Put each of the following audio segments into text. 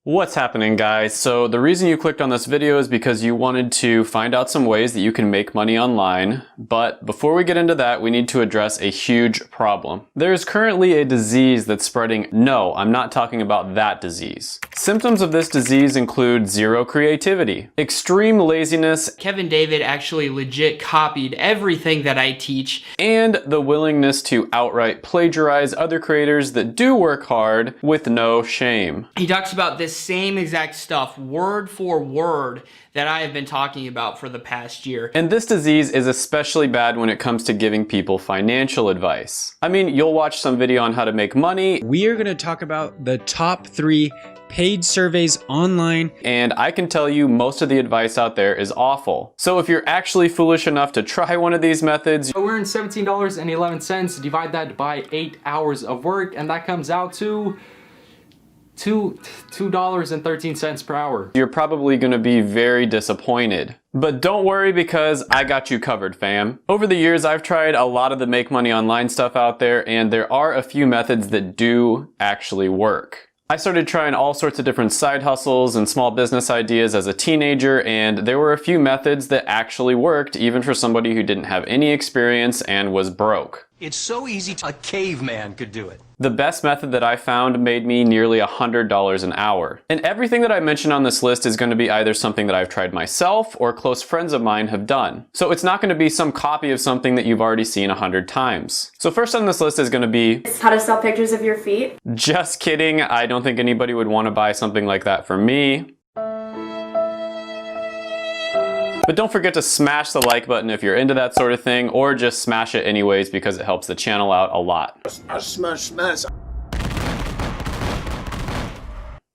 What's happening, guys? So the reason you clicked on this video is because you wanted to find out some ways that you can make money online. But before we get into that, we need to address a huge problem. There's currently a disease that's spreading. No, I'm not talking about that disease. Symptoms of this disease include zero creativity, extreme laziness, Kevin David actually legit copied everything that I teach, and the willingness to outright plagiarize other creators that do work hard with no shame. He talks about this same exact stuff, word for word, that I have been talking about for the past year. And this disease is especially bad when it comes to giving people financial advice. I mean, you'll watch some video on how to make money. We are going to talk about the top 3 paid surveys online. And I can tell you most of the advice out there is awful. So if you're actually foolish enough to try one of these methods, we're in $17.11, divide that by 8 hours of work, and that comes out to $2.13 per hour. You're probably going to be very disappointed. But don't worry, because I got you covered, fam. Over the years, I've tried a lot of the make money online stuff out there, and there are a few methods that do actually work. I started trying all sorts of different side hustles and small business ideas as a teenager, and there were a few methods that actually worked, even for somebody who didn't have any experience and was broke. It's so easy, a caveman could do it. The best method that I found made me nearly $100 an hour. And everything that I mentioned on this list is going to be either something that I've tried myself or close friends of mine have done. So it's not going to be some copy of something that you've already seen 100 times. So first on this list is going to be how to sell pictures of your feet. Just kidding. I don't think anybody would want to buy something like that from me. But don't forget to smash the like button if you're into that sort of thing, or just smash it anyways because it helps the channel out a lot. Smash.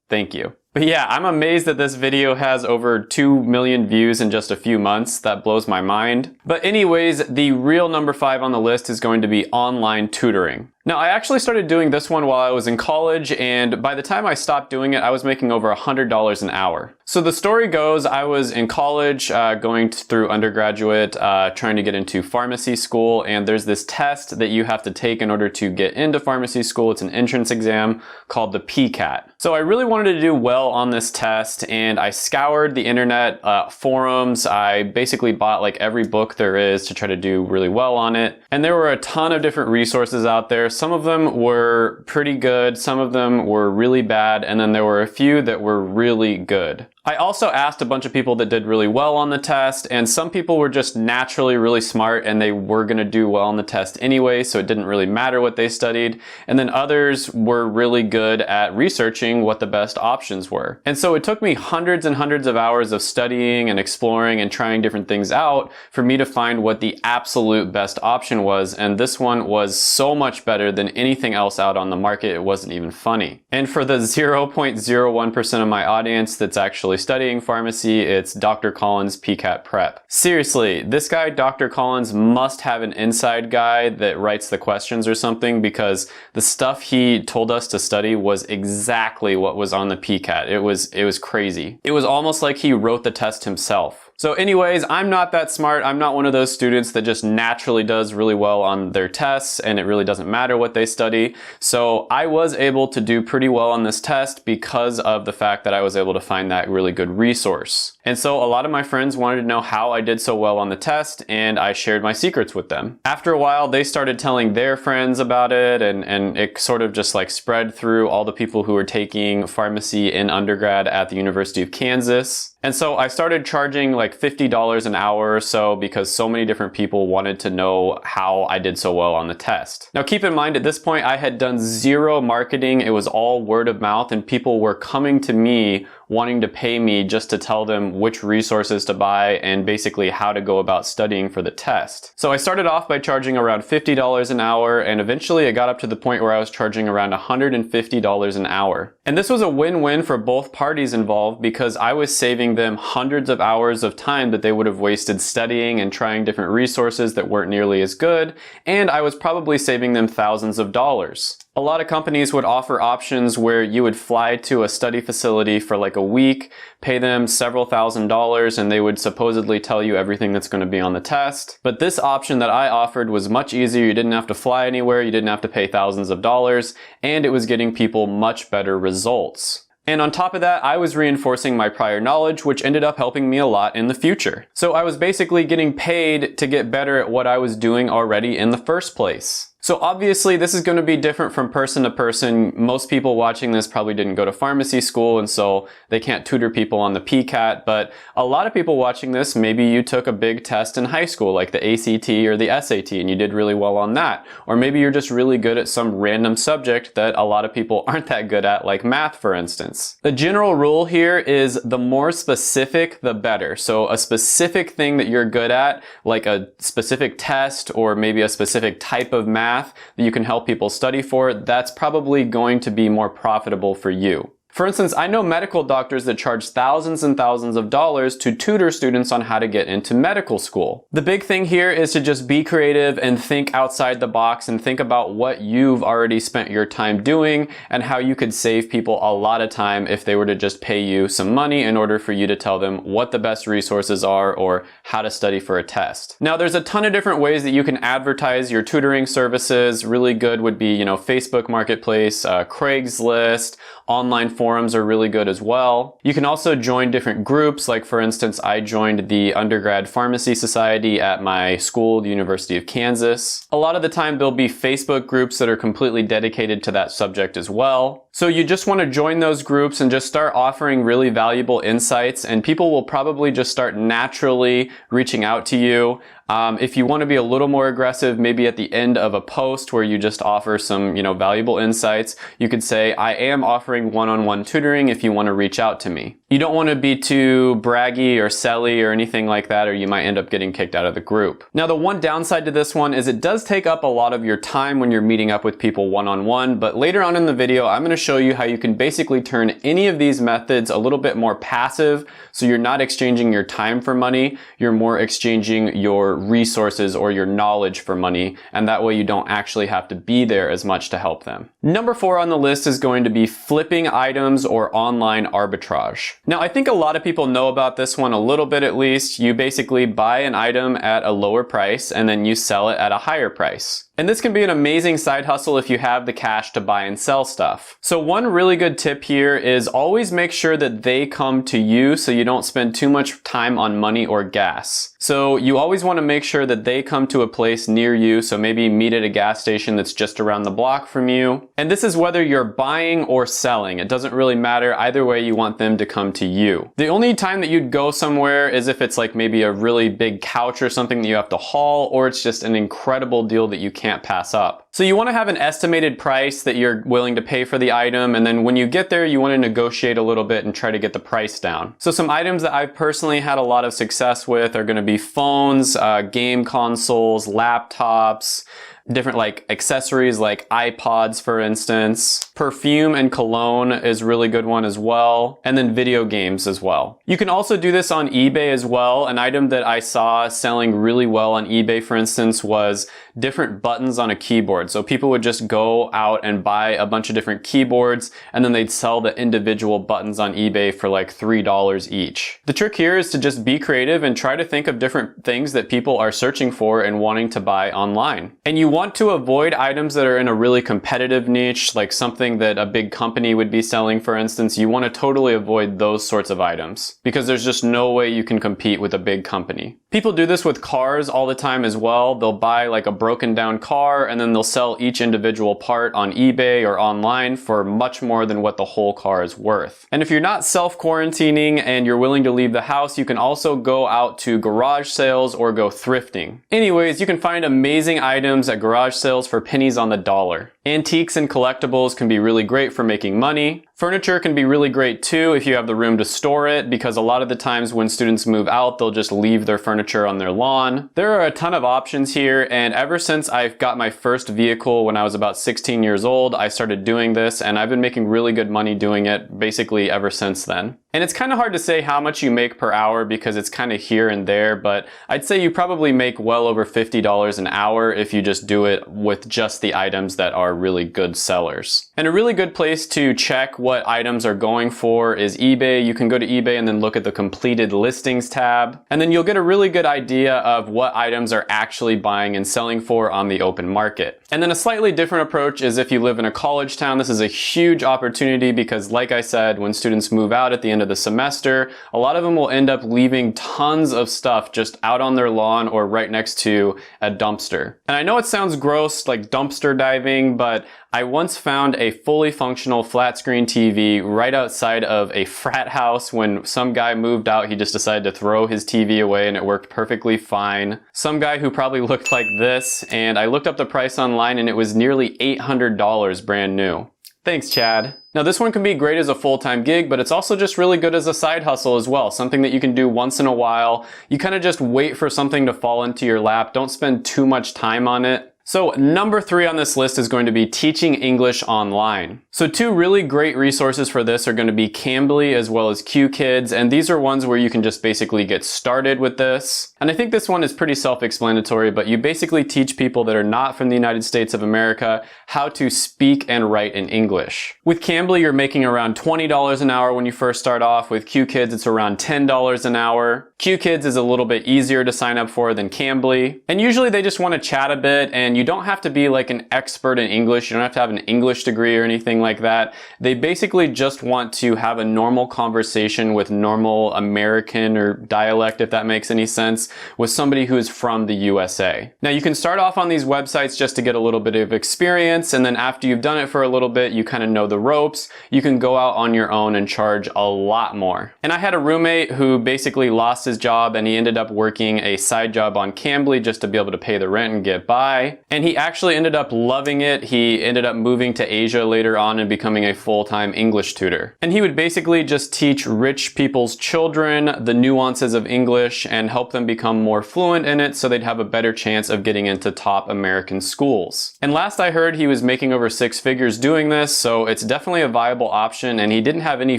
Thank you. But yeah, I'm amazed that this video has over 2 million views in just a few months. That blows my mind. But anyways, the real number 5 on the list is going to be online tutoring. Now, I actually started doing this one while I was in college, and by the time I stopped doing it, I was making over $100 an hour. So the story goes, I was in college, going through undergraduate, trying to get into pharmacy school, and there's this test that you have to take in order to get into pharmacy school. It's an entrance exam called the PCAT. So I really wanted to do well on this test, and I scoured the internet forums. I basically bought like every book there is to try to do really well on it. And there were a ton of different resources out there. Some of them were pretty good, some of them were really bad, and then there were a few that were really good. I also asked a bunch of people that did really well on the test, and some people were just naturally really smart and they were going to do well on the test anyway, so it didn't really matter what they studied. And then others were really good at researching what the best options were. And so it took me hundreds and hundreds of hours of studying and exploring and trying different things out for me to find what the absolute best option was, and this one was so much better than anything else out on the market. It wasn't even funny. And for the 0.01% of my audience that's actually studying pharmacy, it's Dr. Collins' PCAT Prep. Seriously, this guy, Dr. Collins, must have an inside guy that writes the questions or something, because the stuff he told us to study was exactly what was on the PCAT. It was crazy. It was almost like he wrote the test himself. So anyways, I'm not that smart. I'm not one of those students that just naturally does really well on their tests and it really doesn't matter what they study. So I was able to do pretty well on this test because of the fact that I was able to find that really good resource. And so a lot of my friends wanted to know how I did so well on the test, and I shared my secrets with them. After a while, they started telling their friends about it, and it sort of just like spread through all the people who were taking pharmacy in undergrad at the University of Kansas. And so I started charging like $50 an hour or so because so many different people wanted to know how I did so well on the test. Now keep in mind, at this point I had done zero marketing. It was all word of mouth, and people were coming to me wanting to pay me just to tell them which resources to buy and basically how to go about studying for the test. So I started off by charging around $50 an hour, and eventually it got up to the point where I was charging around $150 an hour. And this was a win-win for both parties involved, because I was saving them hundreds of hours of time that they would have wasted studying and trying different resources that weren't nearly as good, and I was probably saving them thousands of dollars. A lot of companies would offer options where you would fly to a study facility for like a week, pay them several $1,000s, and they would supposedly tell you everything that's going to be on the test. But this option that I offered was much easier. You didn't have to fly anywhere, you didn't have to pay thousands of dollars, and it was getting people much better results. And on top of that, I was reinforcing my prior knowledge, which ended up helping me a lot in the future. So I was basically getting paid to get better at what I was doing already in the first place. So obviously this is going to be different from person to person. Most people watching this probably didn't go to pharmacy school, and so they can't tutor people on the PCAT, but a lot of people watching this, maybe you took a big test in high school like the ACT or the SAT and you did really well on that. Or maybe you're just really good at some random subject that a lot of people aren't that good at, like math for instance. The general rule here is the more specific, the better. So a specific thing that you're good at, like a specific test or maybe a specific type of math that you can help people study for, that's probably going to be more profitable for you. For instance, I know medical doctors that charge thousands and thousands of dollars to tutor students on how to get into medical school. The big thing here is to just be creative and think outside the box and think about what you've already spent your time doing and how you could save people a lot of time if they were to just pay you some money in order for you to tell them what the best resources are or how to study for a test. Now, there's a ton of different ways that you can advertise your tutoring services. Really good would be, Facebook Marketplace, Craigslist, online forums are really good as well. You can also join different groups, like for instance, I joined the undergrad pharmacy society at my school, the University of Kansas. A lot of the time there'll be Facebook groups that are completely dedicated to that subject as well. So you just want to join those groups and just start offering really valuable insights, and people will probably just start naturally reaching out to you. If you want to be a little more aggressive, maybe at the end of a post where you just offer some, valuable insights, you could say, I am offering one-on-one tutoring if you want to reach out to me. You don't want to be too braggy or selly or anything like that, or you might end up getting kicked out of the group. Now, the one downside to this one is it does take up a lot of your time when you're meeting up with people one-on-one, but later on in the video, I'm going to show you how you can basically turn any of these methods a little bit more passive, so you're not exchanging your time for money, you're more exchanging your resources or your knowledge for money, and that way you don't actually have to be there as much to help them. Number 4 on the list is going to be flipping items or online arbitrage. Now, I think a lot of people know about this one a little bit at least. You basically buy an item at a lower price and then you sell it at a higher price. And this can be an amazing side hustle if you have the cash to buy and sell stuff. So one really good tip here is always make sure that they come to you so you don't spend too much time on money or gas. So you always want to make sure that they come to a place near you, so maybe meet at a gas station that's just around the block from you. And this is whether you're buying or selling. It doesn't really matter. Either way, you want them to come to you. The only time that you'd go somewhere is if it's like maybe a really big couch or something that you have to haul, or it's just an incredible deal that you can't pass up. So you want to have an estimated price that you're willing to pay for the item, and then when you get there, you want to negotiate a little bit and try to get the price down. So some items that I've personally had a lot of success with are going to be phones, game consoles, laptops, different like accessories like iPods, for instance. Perfume and cologne is a really good one as well. And then video games as well. You can also do this on eBay as well. An item that I saw selling really well on eBay, for instance, was different buttons on a keyboard. So people would just go out and buy a bunch of different keyboards, and then they'd sell the individual buttons on eBay for like $3 each. The trick here is to just be creative and try to think of different things that people are searching for and wanting to buy online. And you want to avoid items that are in a really competitive niche, like something that a big company would be selling, for instance. You want to totally avoid those sorts of items because there's just no way you can compete with a big company. People do this with cars all the time as well. They'll buy like a broken down car and then they'll sell each individual part on eBay or online for much more than what the whole car is worth. And if you're not self-quarantining and you're willing to leave the house, you can also go out to garage sales or go thrifting. Anyways, you can find amazing items at garage sales for pennies on the dollar. Antiques and collectibles can be really great for making money. Furniture can be really great too if you have the room to store it, because a lot of the times when students move out, they'll just leave their furniture on their lawn. There are a ton of options here, and ever since I got my first vehicle when I was about 16 years old, I started doing this, and I've been making really good money doing it basically ever since then. And it's kind of hard to say how much you make per hour because it's kind of here and there, but I'd say you probably make well over $50 an hour if you just do it with just the items that are really good sellers. And a really good place to check what items are going for is eBay. You can go to eBay and then look at the completed listings tab, and then you'll get a really good idea of what items are actually buying and selling for on the open market. And then a slightly different approach is if you live in a college town. This is a huge opportunity because, like I said, when students move out at the end of the semester, a lot of them will end up leaving tons of stuff just out on their lawn or right next to a dumpster. And I know it sounds gross, like dumpster diving, but I once found a fully functional flat screen TV right outside of a frat house. When some guy moved out, he just decided to throw his TV away and it worked perfectly fine. Some guy who probably looked like this, and I looked up the price online and it was nearly $800 brand new. Thanks, Chad. Now this one can be great as a full-time gig, but it's also just really good as a side hustle as well. Something that you can do once in a while. You kind of just wait for something to fall into your lap. Don't spend too much time on it. So number 3 on this list is going to be teaching English online. So 2 really great resources for this are going to be Cambly as well as QKids, and these are ones where you can just basically get started with this. And I think this one is pretty self-explanatory, but you basically teach people that are not from the United States of America how to speak and write in English. With Cambly, you're making around $20 an hour when you first start off. With QKids, it's around $10 an hour. QKids is a little bit easier to sign up for than Cambly. And usually they just want to chat a bit, and you don't have to be like an expert in English. You don't have to have an English degree or anything like that. They basically just want to have a normal conversation with normal American or dialect, if that makes any sense, with somebody who is from the USA. Now you can start off on these websites just to get a little bit of experience, and then after you've done it for a little bit, you kind of know the ropes, you can go out on your own and charge a lot more. And I had a roommate who basically lost his job and he ended up working a side job on Cambly just to be able to pay the rent and get by. And he actually ended up loving it. He ended up moving to Asia later on and becoming a full-time English tutor. And he would basically just teach rich people's children the nuances of English and help them become more fluent in it so they'd have a better chance of getting into top American schools. And last I heard, he was making over 6 figures doing this, so it's definitely a viable option, and he didn't have any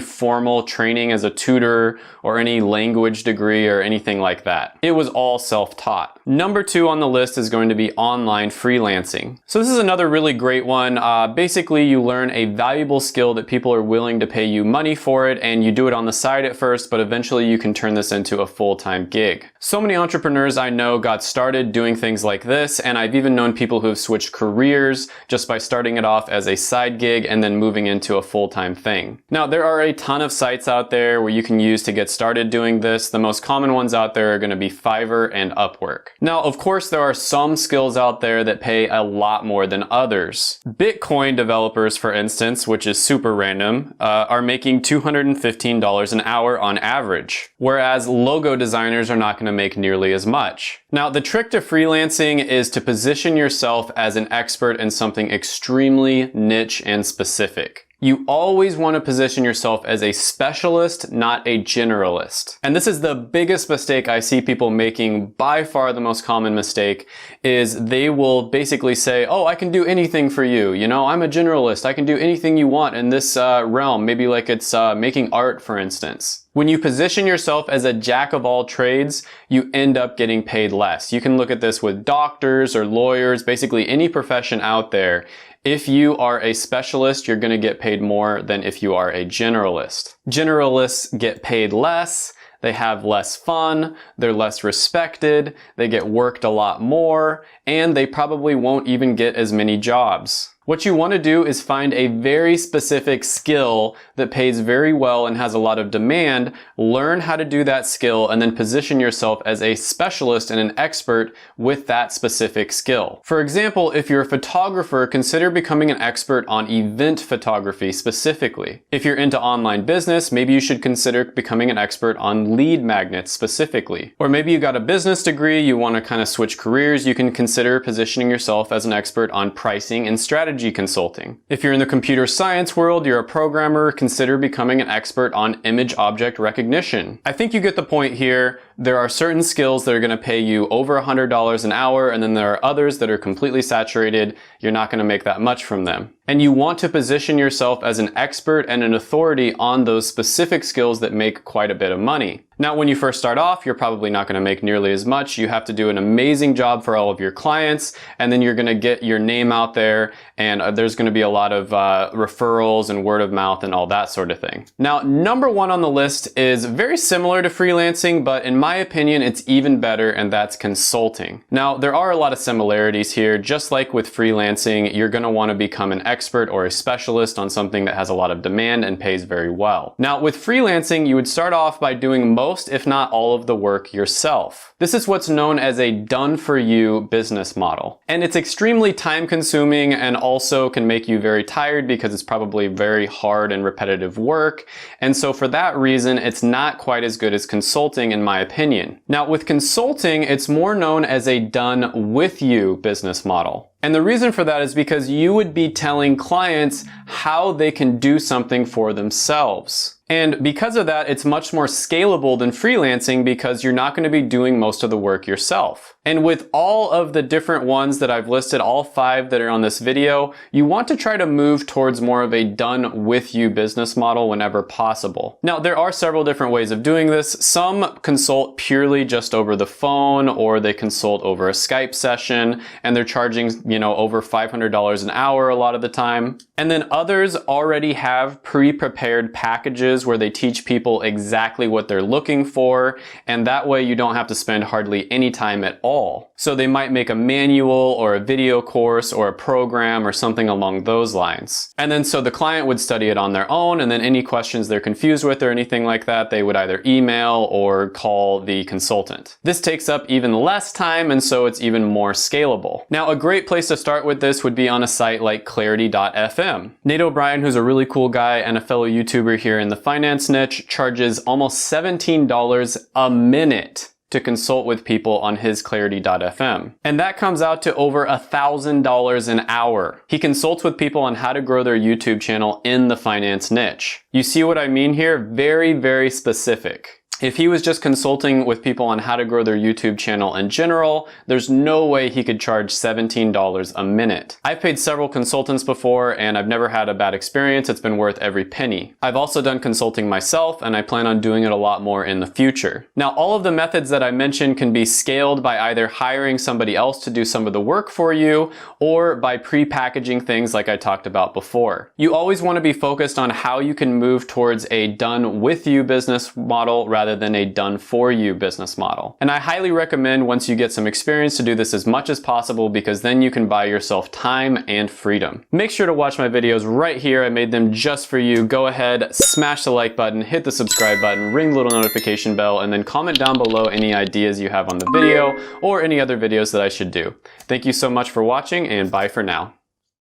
formal training as a tutor or any language degree or anything like that. It was all self-taught. Number 2 on the list is going to be online freelancing. So this is another really great one. Basically, you learn a valuable skill that people are willing to pay you money for it, and you do it on the side at first, but eventually you can turn this into a full-time gig. So many entrepreneurs I know got started doing things like this, and I've even known people who have switched careers just by starting it off as a side gig and then moving into a full-time thing. Now, there are a ton of sites out there where you can use to get started doing this. The most common ones out there are going to be Fiverr and Upwork. Now, of course, there are some skills out there that pay a lot more than others. Bitcoin developers, for instance, which is super random, are making $215 an hour on average, whereas logo designers are not going to make nearly as much. Now, the trick to freelancing is to position yourself as an expert in something extremely niche and specific. You always want to position yourself as a specialist, not a generalist. And this is the biggest mistake I see people making. By far the most common mistake is they will basically say, oh, I can do anything for you. You know, I'm a generalist. I can do anything you want in this realm. Maybe like it's making art, for instance. When you position yourself as a jack of all trades, you end up getting paid less. You can look at this with doctors or lawyers, basically any profession out there. If you are a specialist, you're going to get paid more than if you are a generalist. Generalists get paid less, they have less fun, they're less respected, they get worked a lot more, and they probably won't even get as many jobs. What you want to do is find a very specific skill that pays very well and has a lot of demand, learn how to do that skill, and then position yourself as a specialist and an expert with that specific skill. For example, if you're a photographer, consider becoming an expert on event photography specifically. If you're into online business, maybe you should consider becoming an expert on lead magnets specifically. Or maybe you got a business degree, you want to kind of switch careers, you can consider positioning yourself as an expert on pricing and strategy strategy consulting. If you're in the computer science world, you're a programmer, consider becoming an expert on image object recognition. I think you get the point here. There are certain skills that are going to pay you over $100 an hour, and then there are others that are completely saturated. You're not going to make that much from them. And you want to position yourself as an expert and an authority on those specific skills that make quite a bit of money. Now, when you first start off, you're probably not going to make nearly as much. You have to do an amazing job for all of your clients, and then you're going to get your name out there, and there's going to be a lot of referrals and word of mouth and all that sort of thing. Now, number one on the list is very similar to freelancing, but in my opinion, it's even better, and that's consulting. Now, there are a lot of similarities here. Just like with freelancing, you're going to want to become an expert or a specialist on something that has a lot of demand and pays very well. Now, with freelancing, you would start off by doing most, if not all, of the work yourself. This is what's known as a done-for-you business model. And it's extremely time-consuming and also can make you very tired because it's probably very hard and repetitive work. And so for that reason, it's not quite as good as consulting, in my opinion. Now, with consulting, it's more known as a done-with-you business model. And the reason for that is because you would be telling clients how they can do something for themselves. And because of that, it's much more scalable than freelancing because you're not going to be doing most of the work yourself. And with all of the different ones that I've listed, all 5 that are on this video, you want to try to move towards more of a done-with-you business model whenever possible. Now, there are several different ways of doing this. Some consult purely just over the phone, or they consult over a Skype session, and they're charging, over $500 an hour a lot of the time. And then others already have pre-prepared packages where they teach people exactly what they're looking for, and that way you don't have to spend hardly any time at all. So they might make a manual or a video course or a program or something along those lines. And then so the client would study it on their own, and then any questions they're confused with or anything like that, they would either email or call the consultant. This takes up even less time, and so it's even more scalable. Now, a great place to start with this would be on a site like clarity.fm. Nate O'Brien, who's a really cool guy and a fellow YouTuber here in the finance niche, charges almost $17 a minute to consult with people on his clarity.fm. And that comes out to over $1,000 an hour. He consults with people on how to grow their YouTube channel in the finance niche. You see what I mean here? Very, very specific. If he was just consulting with people on how to grow their YouTube channel in general, there's no way he could charge $17 a minute. I've paid several consultants before, and I've never had a bad experience. It's been worth every penny. I've also done consulting myself, and I plan on doing it a lot more in the future. Now, all of the methods that I mentioned can be scaled by either hiring somebody else to do some of the work for you, or by pre-packaging things like I talked about before. You always want to be focused on how you can move towards a done-with-you business model rather than a done-for-you business model. And I highly recommend, once you get some experience, to do this as much as possible, because then you can buy yourself time and freedom. Make sure to watch my videos right here. I made them just for you. Go ahead, smash the like button, hit the subscribe button, ring the little notification bell, and then comment down below any ideas you have on the video or any other videos that I should do. Thank you so much for watching, and bye for now.